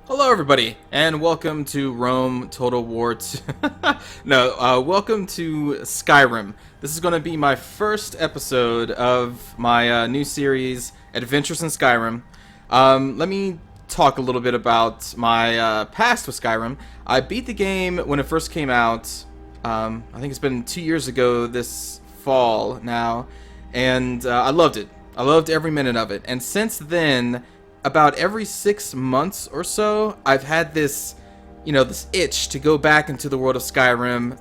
Hello everybody, and welcome to Rome Total War 2. Welcome to Skyrim. This is going to be my first episode of my new series, Adventures in Skyrim. Let me talk a little bit about my past with Skyrim. I beat the game when it first came out. I think it's been 2 years ago this fall now, and I loved it. I loved every minute of it, and since then, about every 6 months or so, I've had this, this itch to go back into the world of Skyrim,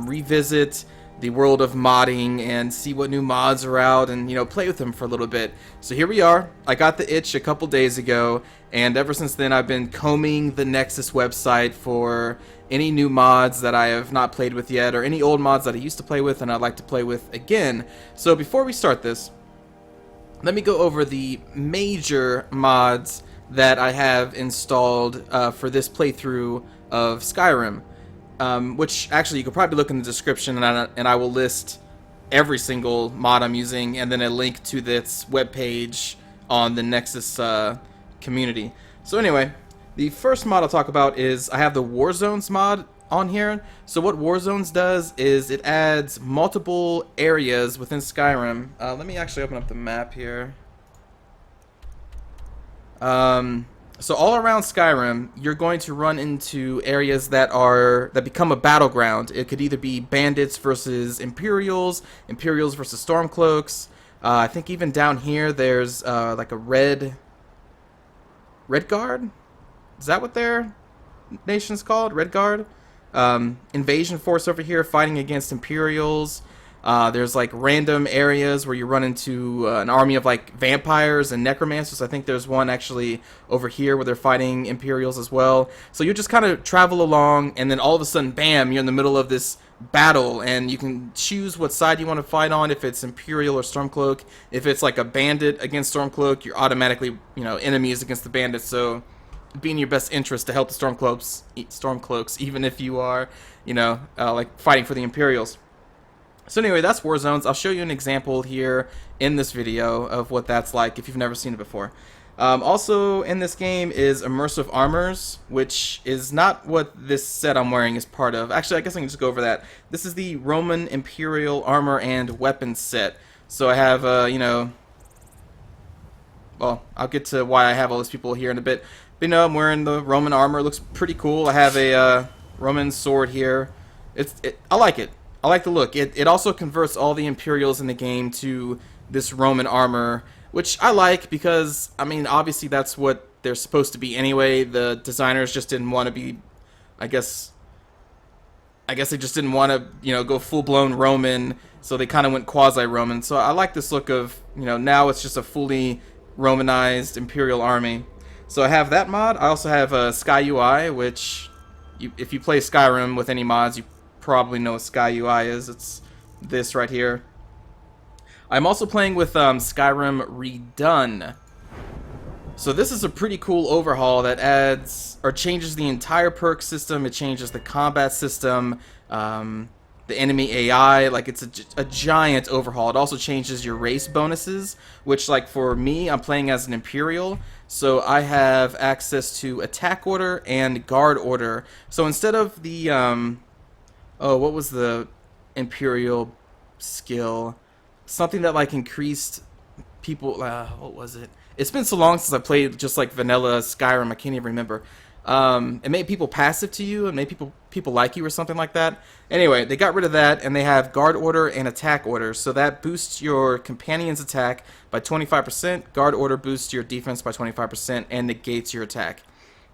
revisit the world of modding and see what new mods are out and, play with them for a little bit. So here we are. I got the itch a couple days ago, and ever since then I've been combing the Nexus website for any new mods that I have not played with yet, or any old mods that I used to play with and I'd like to play with again. So before we start this, let me go over the major mods that I have installed for this playthrough of Skyrim, which actually you could probably look in the description, and I will list every single mod I'm using, and then a link to this webpage on the Nexus community. So anyway, the first mod I'll talk about is I have the War Zones mod on here. So what War Zones does is it adds multiple areas within Skyrim. Let me actually open up the map here. So all around Skyrim, you're going to run into areas that become a battleground. It could either be bandits versus Imperials, Imperials versus Stormcloaks. I think even down here there's like a Red Guard. Is that what their nation's called? Red Guard. Invasion force over here fighting against Imperials. There's like random areas where you run into an army of like vampires and necromancers. I think there's one actually over here where they're fighting Imperials as well. So you just kind of travel along, and then all of a sudden, bam, you're in the middle of this battle, and you can choose what side you want to fight on, if it's Imperial or Stormcloak. If it's like a bandit against Stormcloak, you're automatically, enemies against the bandits. So be in your best interest to help the Stormcloaks, even if you are, like fighting for the Imperials. So anyway, that's War Zones. I'll show you an example here in this video of what that's like if you've never seen it before. Also in this game is Immersive Armors, which is not what this set I'm wearing is part of. Actually, I guess I can just go over that. This is the Roman Imperial Armor and Weapons set. So I have, well, I'll get to why I have all these people here in a bit. But I'm wearing the Roman armor. It looks pretty cool. I have a Roman sword here. I like it. I like the look. It also converts all the Imperials in the game to this Roman armor, which I like because, I mean, obviously that's what they're supposed to be anyway. The designers just didn't want to be, I guess they just didn't want to, go full-blown Roman, so they kind of went quasi-Roman. So I like this look of, now it's just a fully Romanized Imperial army. So I have that mod. I also have Sky UI, which, if you play Skyrim with any mods, you probably know what Sky UI is. It's this right here. I'm also playing with Skyrim Redone. So this is a pretty cool overhaul that adds or changes the entire perk system. It changes the combat system, the enemy AI. Like, it's a giant overhaul. It also changes your race bonuses, which, like, for me, I'm playing as an Imperial, so I have access to attack order and guard order. So instead of the what was the Imperial skill? Something that like increased people. What was it? It's been so long since I played just like vanilla Skyrim. I can't even remember. It made people passive to you and made people like you or something like that. Anyway, they got rid of that, and they have guard order and attack order. So that boosts your companion's attack by 25%. Guard order boosts your defense by 25% and negates your attack.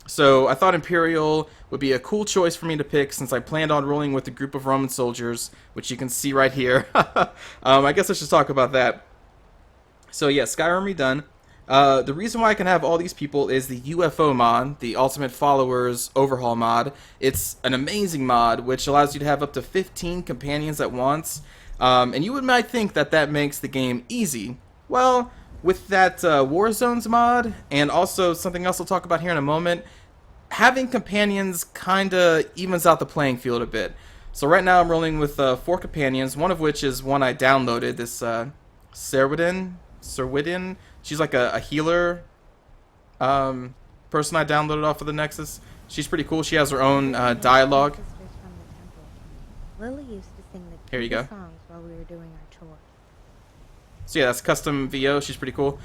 So I thought Imperial would be a cool choice for me to pick since I planned on rolling with a group of Roman soldiers, which you can see right here. I guess I should talk about that. So yeah, Skyrim Redone. The reason why I can have all these people is the UFO mod, the Ultimate Followers Overhaul mod. It's an amazing mod, which allows you to have up to 15 companions at once. And you might think that that makes the game easy. Well, with that War Zones mod, and also something else I'll talk about here in a moment, having companions kinda evens out the playing field a bit. So right now I'm rolling with 4 companions, one of which is one I downloaded, this Serwidin. She's like a healer. person I downloaded off of the Nexus. She's pretty cool. She has her own dialogue. Lily used to sing the Here you go. songs while we were doing our chores. So yeah, that's custom VO. She's pretty cool.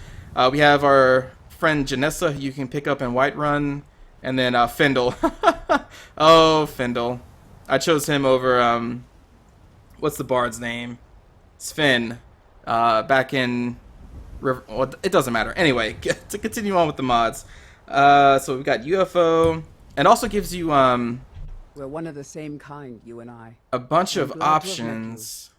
We have our friend Janessa, who you can pick up in Whiterun, and then Findle. Oh, Findle. I chose him over what's the bard's name? Sven. Back in River. Well, it doesn't matter. Anyway, to continue on with the mods. So we've got UFO, and also gives you We're one of the same kind, you and I. a bunch I'm of glad to have met options.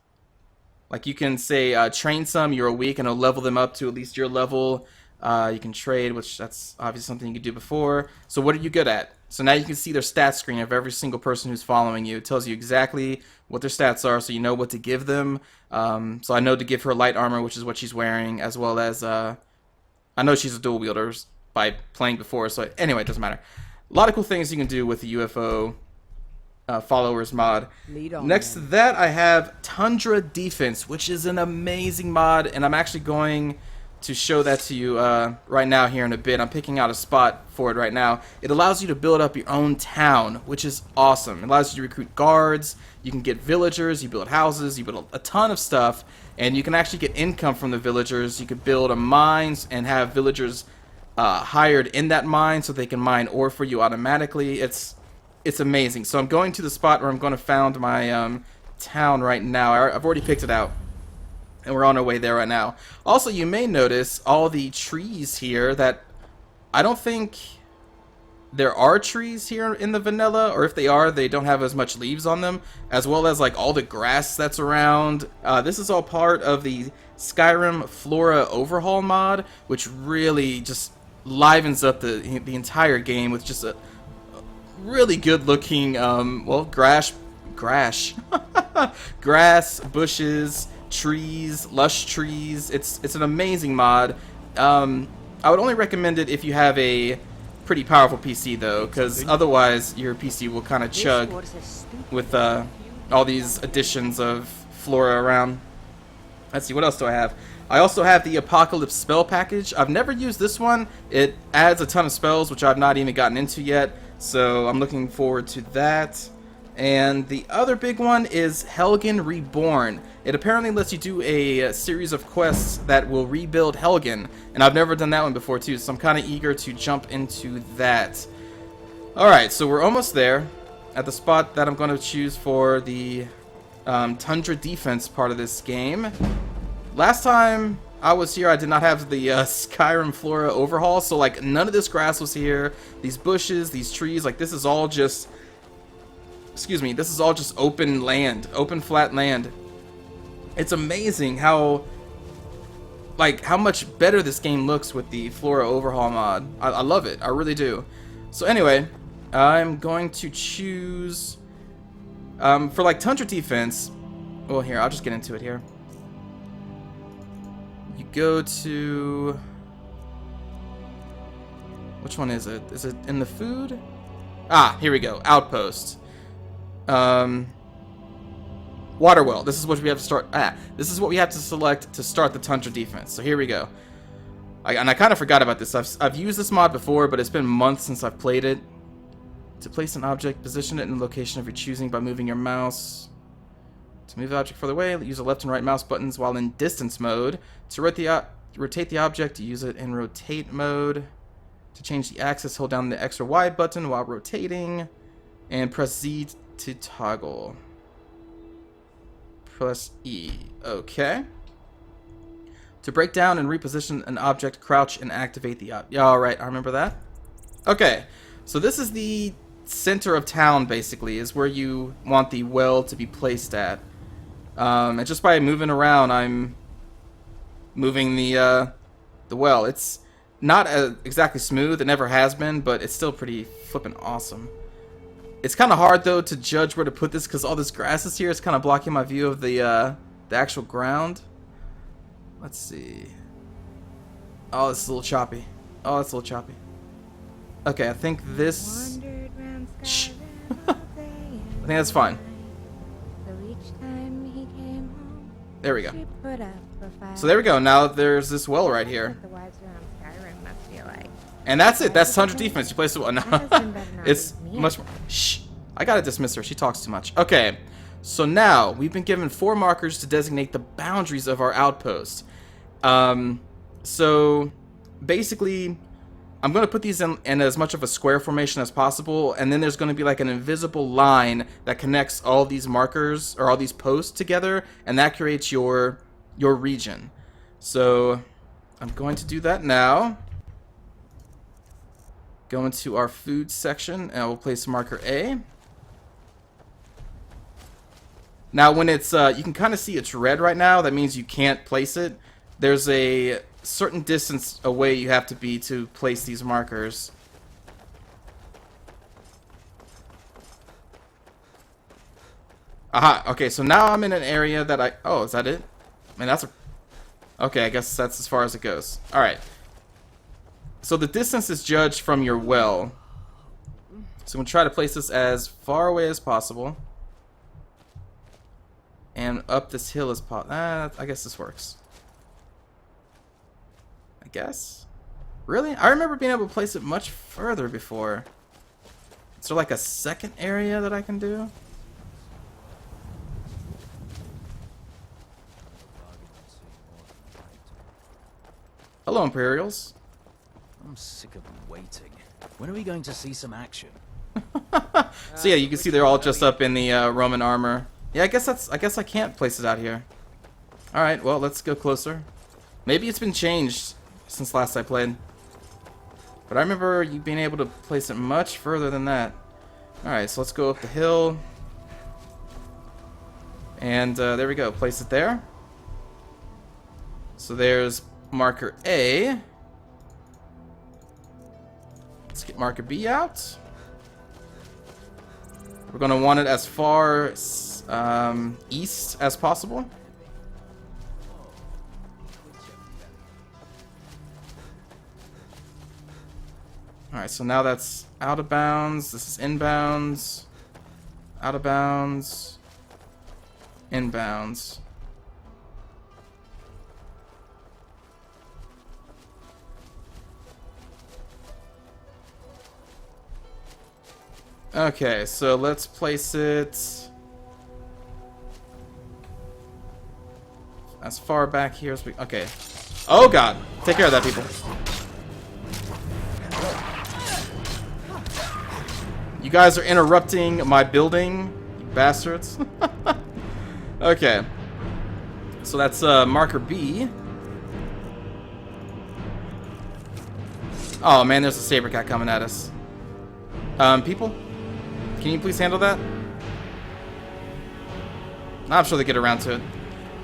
Like you can say train some, you're a week, and it'll level them up to at least your level. You can trade, which that's obviously something you could do before. So what are you good at? So now you can see their stat screen of every single person who's following you. It tells you exactly what their stats are, so you know what to give them. So I know to give her light armor, which is what she's wearing, as well as I know she's a dual wielder by playing before. So anyway, it doesn't matter. A lot of cool things you can do with the UFO followers mod. Lead on, Next to then. that, I have Tundra Defense, which is an amazing mod, and I'm actually going to show that to you right now here in a bit. I'm picking out a spot for it right now. It allows you to build up your own town, which is awesome. It allows you to recruit guards, you can get villagers, you build houses, you build a ton of stuff, and you can actually get income from the villagers. You could build a mines and have villagers hired in that mine so they can mine ore for you automatically. It's amazing. So I'm going to the spot where I'm going to found my town right now. I've already picked it out, and we're on our way there right now. Also, you may notice all the trees here that I don't think there are trees here in the vanilla, or if they are, they don't have as much leaves on them, as well as like all the grass that's around. This is all part of the Skyrim Flora Overhaul mod, which really just livens up the entire game with just a really good looking well, grass, bushes, trees, lush trees. It's an amazing mod. I would only recommend it if you have a pretty powerful PC though, because otherwise your PC will kind of chug with all these additions of flora around. Let's see, what else do I have? I also have the Apocalypse spell package. I've never used this one. It adds a ton of spells, which I've not even gotten into yet, so I'm looking forward to that. And the other big one is Helgen Reborn. It apparently lets you do a series of quests that will rebuild Helgen, and I've never done that one before too, so I'm kind of eager to jump into that. Alright, so we're almost there at the spot that I'm going to choose for the Tundra Defense part of this game. Last time I was here, I did not have the Skyrim Flora Overhaul, so like none of this grass was here. These bushes, these trees, like this is all just, excuse me, this is all just open land, open flat land. It's amazing how much better this game looks with the Flora Overhaul mod. I love it, I really do. So anyway, I'm going to choose for like Tundra Defense. Well, here, I'll just get into it here. You go to, which one is it? Is it in the food? Ah, here we go. Outpost. Water well. This is what we have to start. This is what we have to select to start the Tundra Defense. So here we go. And I kind of forgot about this. I've used this mod before, but it's been months since I've played it. To place an object, position it in the location of your choosing by moving your mouse. To move the object further away, use the left and right mouse buttons while in distance mode. To rotate the object, use it in rotate mode. To change the axis, hold down the X or Y button while rotating. And press Z to toggle. Press E. Okay. To break down and reposition an object, crouch and activate the object. Yeah, alright, I remember that. Okay, so this is the center of town, basically, is where you want the well to be placed at. And just by moving around, I'm moving the well. It's not exactly smooth, it never has been, but it's still pretty flippin' awesome. It's kind of hard, though, to judge where to put this, because all this grass is here. It's kind of blocking my view of the actual ground. Let's see. Oh, this is a little choppy. Oh, it's a little choppy. Okay, I think this... Shh. I think that's fine. There we go. So there we go. Now there's this well right here. The wives around Skyrim must feel like. And that's it. That's Tundra defense. You place it well. No. My husband better not It's leave me much more. Shh. I gotta dismiss her. She talks too much. Okay. So now we've been given 4 markers to designate the boundaries of our outpost. So basically, I'm going to put these in as much of a square formation as possible, and then there's going to be like an invisible line that connects all these markers or all these posts together, and that creates your region. So I'm going to do that now. Go into our food section, and we'll place marker A. Now, when it's, you can kind of see it's red right now. That means you can't place it. There's a certain distance away you have to be to place these markers. Aha, okay, so now I'm in an area that I... Oh, is that it? Man, that's a... Okay, I guess that's as far as it goes. Alright. So the distance is judged from your well. So I'm going to try to place this as far away as possible. And up this hill as possible. I guess this works. I guess? Really? I remember being able to place it much further before. Is there like a second area that I can do? Hello, Imperials. I'm sick of waiting. When are we going to see some action? So yeah, you can see they're all just up in the Roman armor. Yeah, I guess I can't place it out here. All right, well, let's go closer. Maybe it's been changed since last I played. But I remember you being able to place it much further than that. All right, so let's go up the hill. And there we go. Place it there. So there's marker A. Let's get marker B out. We're going to want it as far east as possible. Alright, so now that's out of bounds. This is inbounds. Out of bounds. Inbounds. Okay, so let's place it as far back here as we... Okay. Oh, God. Take care of that, people. You guys are interrupting my building, you bastards. Okay. So that's marker B. Oh, man, there's a saber cat coming at us. People? Can you please handle that? I'm sure they get around to it.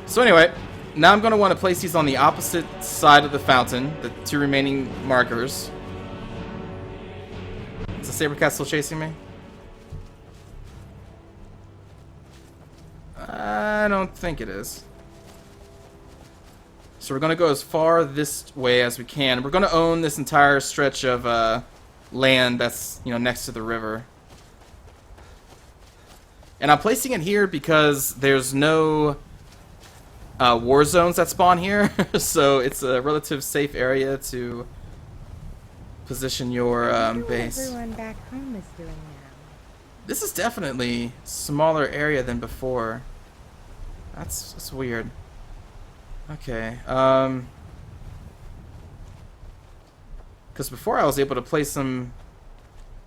So anyway, now I'm going to want to place these on the opposite side of the fountain, the 2 remaining markers. Is the saber cat still chasing me? I don't think it is. So we're going to go as far this way as we can. We're going to own this entire stretch of land that's, you know, next to the river. And I'm placing it here because there's no war zones that spawn here. So it's a relative safe area to position your base. Everyone back home is doing now. This is definitely a smaller area than before. That's weird. Okay. Because before I was able to place them...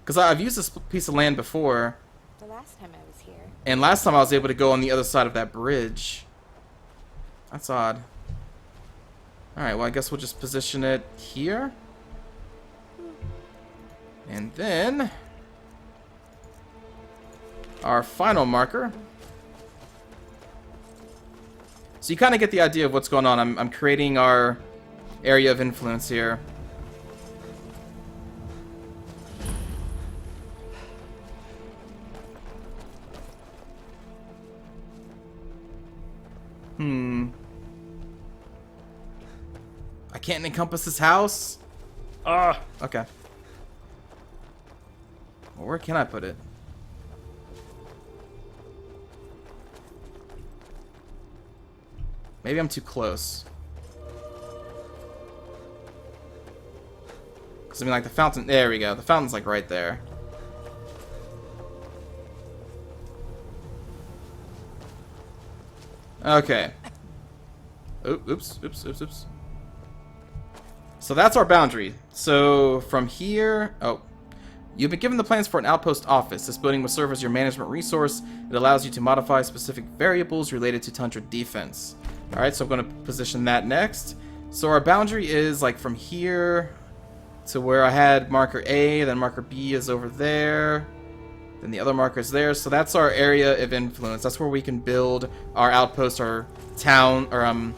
Because I've used this piece of land before. The last time I was here. And last time I was able to go on the other side of that bridge. That's odd. Alright, well I guess we'll just position it here. And then... our final marker. So you kind of get the idea of what's going on. I'm creating our area of influence here. I can't encompass this house? Okay. Well, where can I put it? Maybe I'm too close. Because, I mean, like, the fountain... There we go. The fountain's, like, right there. Okay. Oops. So that's our boundary. So from here... Oh. You've been given the plans for an outpost office. This building will serve as your management resource. It allows you to modify specific variables related to Tundra defense. Alright, so I'm going to position that next. So our boundary is like from here to where I had marker A, then marker B is over there. Then the other marker is there. So that's our area of influence. That's where we can build our outpost, our town, or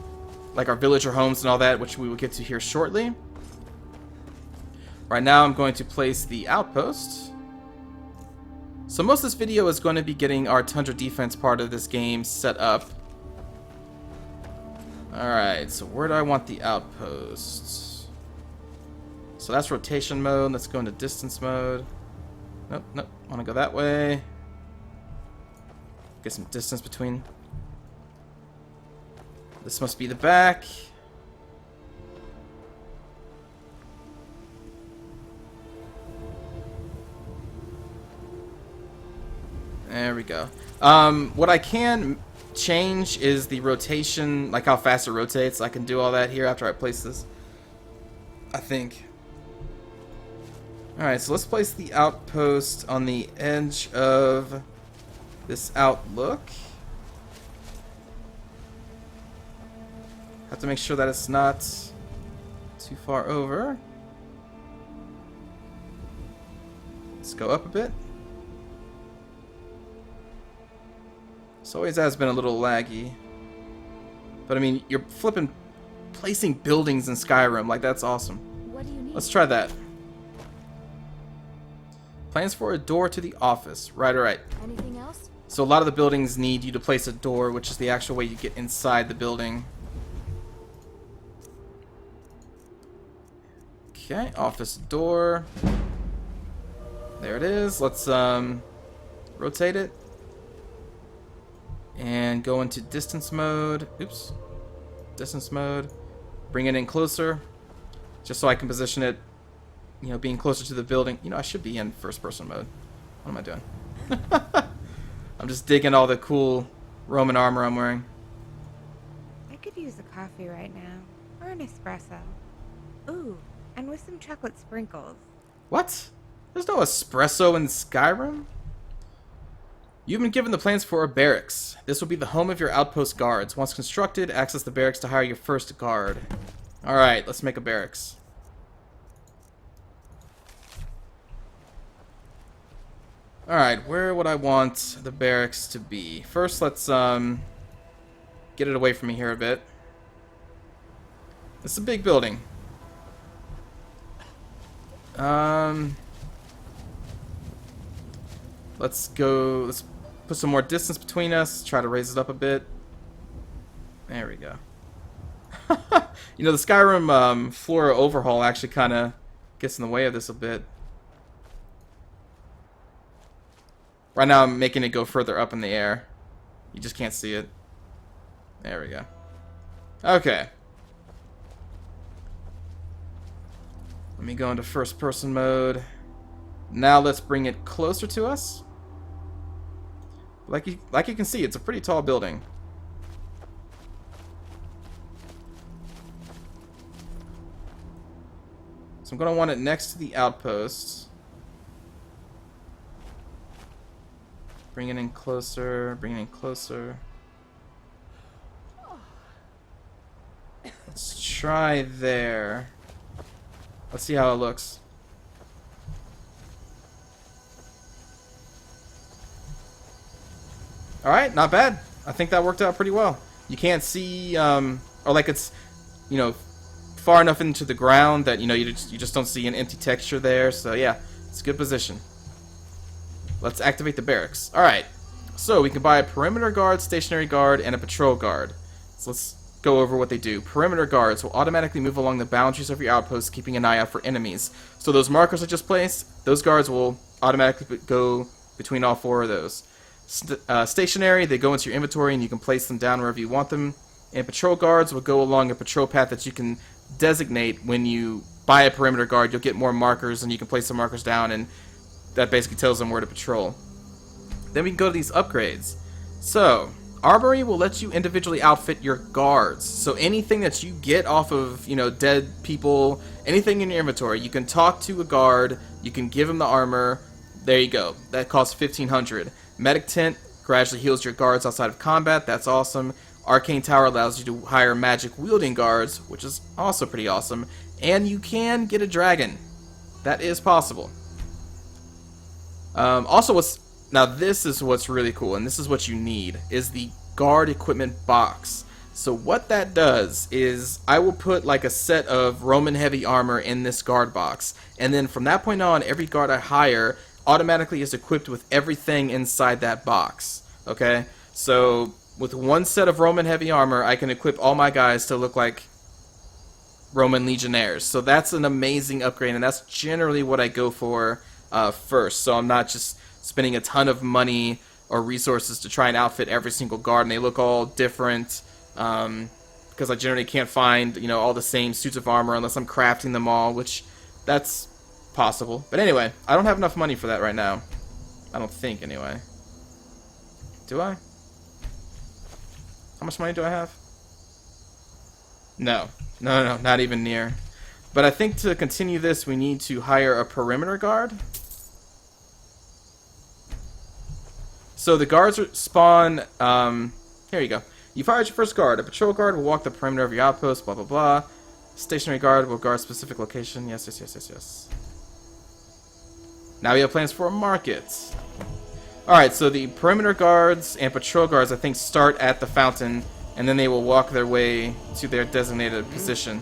like our villager homes and all that, which we will get to here shortly. Right now I'm going to place the outpost. So most of this video is going to be getting our Tundra defense part of this game set up. Alright, so where do I want the outpost? So that's rotation mode. Let's go into distance mode. Nope. I want to go that way. Get some distance between. This must be the back. There we go. What I can change is the rotation, like how fast it rotates. I can do all that here after I place this, I think. Alright, so let's place the outpost on the edge of this outlook. Have to make sure that it's not too far over. Let's go up a bit. This always has been a little laggy. But I mean, you're flipping, placing buildings in Skyrim. Like, that's awesome. What do you need? Let's try that. Plans for a door to the office. Right. Anything else? So a lot of the buildings need you to place a door, which is the actual way you get inside the building. Okay, office door. There it is. Let's rotate it. And go into distance mode. Oops. Distance mode. Bring it in closer. Just so I can position it, you know, being closer to the building. You know, I should be in first person mode. What am I doing? I'm just digging all the cool Roman armor I'm wearing. I could use a coffee right now. Or an espresso. Ooh, and with some chocolate sprinkles. What? There's no espresso in Skyrim? You've been given the plans for a barracks. This will be the home of your outpost guards. Once constructed, access the barracks to hire your first guard. Alright, let's make a barracks. Alright, where would I want the barracks to be? First, let's get it away from me here a bit. It's a big building. Let's put some more distance between us. Try to raise it up a bit. There we go. You know, the Skyrim flora overhaul actually kind of gets in the way of this a bit. Right now I'm making it go further up in the air. You just can't see it. There we go. Okay. Let me go into first person mode. Now let's bring it closer to us. Like you can see, it's a pretty tall building. So I'm going to want it next to the outpost. Bring it in closer, bring it in closer. Let's try there. Let's see how it looks. Alright, not bad. I think that worked out pretty well. You can't see, or like it's, you know, far enough into the ground that, you know, you just don't see an empty texture there. So yeah, it's a good position. Let's activate the barracks. Alright, so we can buy a perimeter guard, stationary guard, and a patrol guard. So let's go over what they do. Perimeter guards will automatically move along the boundaries of your outpost, keeping an eye out for enemies. So those markers I just placed, those guards will automatically go between all four of those. Stationary, they go into your inventory and you can place them down wherever you want them. And patrol guards will go along a patrol path that you can designate when you buy a perimeter guard, you'll get more markers, and you can place the markers down, and that basically tells them where to patrol. Then we can go to these upgrades. So, Armory will let you individually outfit your guards. So anything that you get off of, dead people, anything in your inventory, you can talk to a guard, you can give him the armor. There you go. That costs 1,500. Medic Tent gradually heals your guards outside of combat. That's awesome. Arcane Tower allows you to hire magic wielding guards, which is also pretty awesome. And you can get a dragon. That is possible. Now this is what's really cool, and this is what you need, is the guard equipment box. So what that does is I will put like a set of Roman heavy armor in this guard box, and then from that point on, every guard I hire automatically is equipped with everything inside that box. Okay? So with one set of Roman heavy armor, I can equip all my guys to look like Roman legionnaires. So that's an amazing upgrade, and that's generally what I go for first. So I'm not just spending a ton of money or resources to try and outfit every single guard, and they look all different, because I generally can't find, all the same suits of armor unless I'm crafting them all, which that's possible. But anyway, I don't have enough money for that right now. I don't think, anyway. Do I? How much money do I have? No, not even near. But I think to continue this, we need to hire a perimeter guard. So the guards spawn, here you go. You fired your first guard. A patrol guard will walk the perimeter of your outpost, blah, blah, blah. Stationary guard will guard specific location. Yes. Now we have plans for a market. Alright, so the perimeter guards and patrol guards, I think, start at the fountain, and then they will walk their way to their designated position.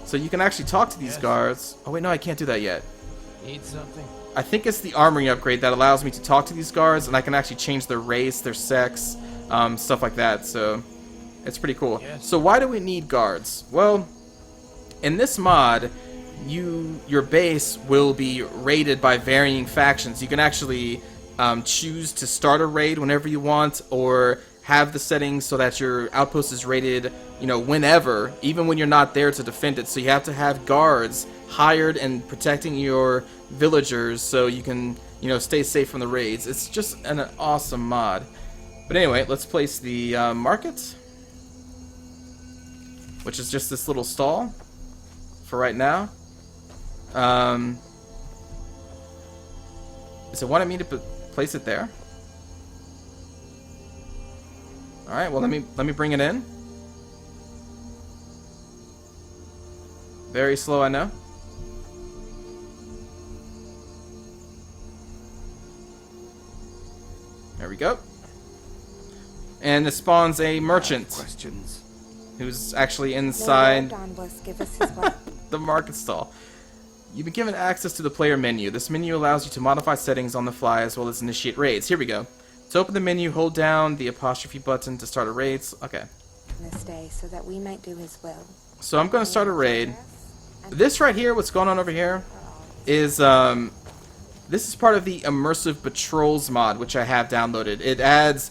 So you can actually talk to these guards. Oh, wait, no, I can't do that yet. Need something? I think it's the armory upgrade that allows me to talk to these guards, and I can actually change their race, their sex, stuff like that. So it's pretty cool. Yes. So why do we need guards? Well, in this mod, your base will be raided by varying factions. You can actually choose to start a raid whenever you want, or have the settings so that your outpost is raided, whenever, even when you're not there to defend it. So you have to have guards hired and protecting your villagers so you can, stay safe from the raids. It's just an awesome mod. But anyway, let's place the market, which is just this little stall for right now. Is it wanting me to place it there? All right. Well, let me bring it in. Very slow, I know. There we go. And it spawns a merchant Questions. who's actually inside Give us his weapon. the market stall. You've been given access to the player menu. This menu allows you to modify settings on the fly as well as initiate raids. Here we go. To open the menu, hold down the apostrophe button to start a raid. Okay. This day, so that we might do his will. So I'm going to start a raid. This right here, what's going on over here, is this is part of the Immersive Patrols mod, which I have downloaded. It adds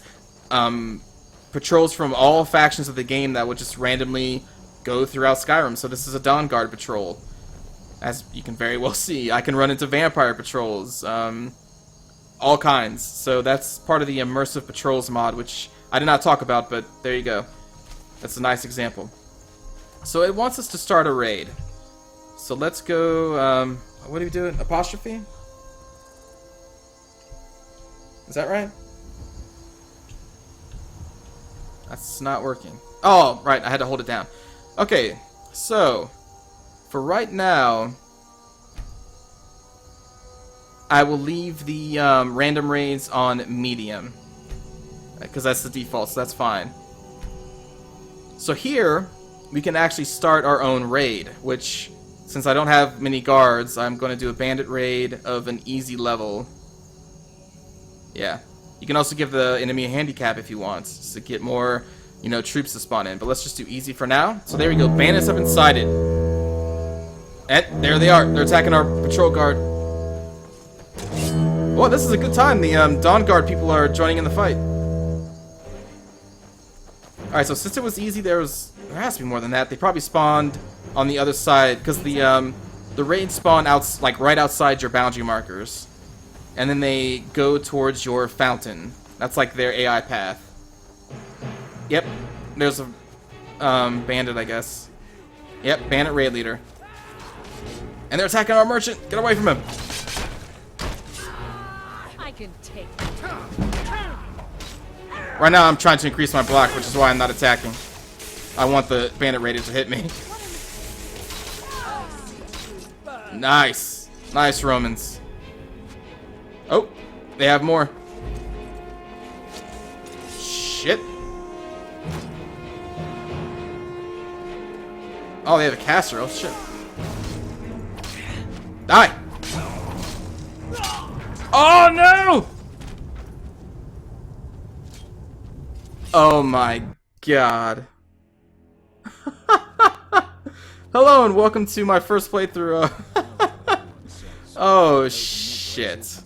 patrols from all factions of the game that would just randomly go throughout Skyrim. So this is a Dawn Guard patrol. As you can very well see, I can run into vampire patrols, all kinds. So that's part of the Immersive Patrols mod, which I did not talk about, but there you go. That's a nice example. So it wants us to start a raid. So let's go, what do we do? Apostrophe? Is that right? That's not working. Oh, right, I had to hold it down. Okay, so for right now, I will leave the random raids on medium, because that's the default, so that's fine. So here, we can actually start our own raid, which, since I don't have many guards, I'm going to do a bandit raid of an easy level. Yeah. You can also give the enemy a handicap if you want, just to get more, troops to spawn in. But let's just do easy for now. So there we go. Bandits have been sighted. And there they are. They're attacking our patrol guard. Oh, this is a good time. The Dawn Guard people are joining in the fight. Alright, so since it was easy, there has to be more than that. They probably spawned on the other side, because the The raids spawn out like right outside your boundary markers, and then they go towards your fountain. That's like their AI path. Yep, there's a bandit, I guess. Yep, bandit raid leader. And they're attacking our merchant. Get away from him. I can take. Right now, I'm trying to increase my block, which is why I'm not attacking. I want the bandit raider to hit me. Nice. Nice, Romans. Oh, they have more. Shit. Oh, they have a caster. Oh, shit. Die. Oh, no! Oh, my God. Hello, and welcome to my first playthrough. Oh, shit.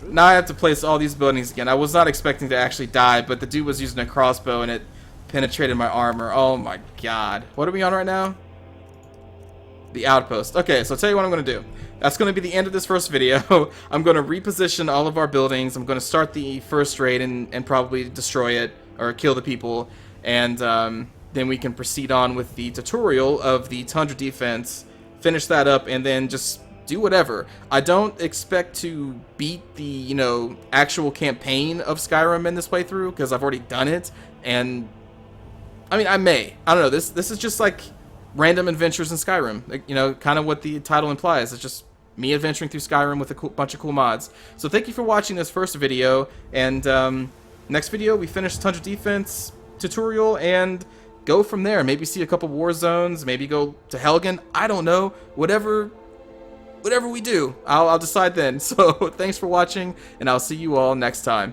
Now I have to place all these buildings again. I was not expecting to actually die, but the dude was using a crossbow and it penetrated my armor. Oh my god. What are we on right now? The outpost. Okay, so I'll tell you what I'm going to do. That's going to be the end of this first video. I'm going to reposition all of our buildings. I'm going to start the first raid and probably destroy it or kill the people. And then we can proceed on with the tutorial of the Tundra defense, finish that up, and then just do whatever. I don't expect to beat the, you know, actual campaign of Skyrim in this playthrough because I've already done it, and I mean, I may. I don't know. This is just like random adventures in Skyrim. Like, you know, kind of what the title implies. It's just me adventuring through Skyrim with a bunch of cool mods. So thank you for watching this first video, and next video we finish Tundra defense tutorial and go from there. Maybe see a couple war zones. Maybe go to Helgen. I don't know. Whatever we do, I'll decide then. So thanks for watching, and I'll see you all next time.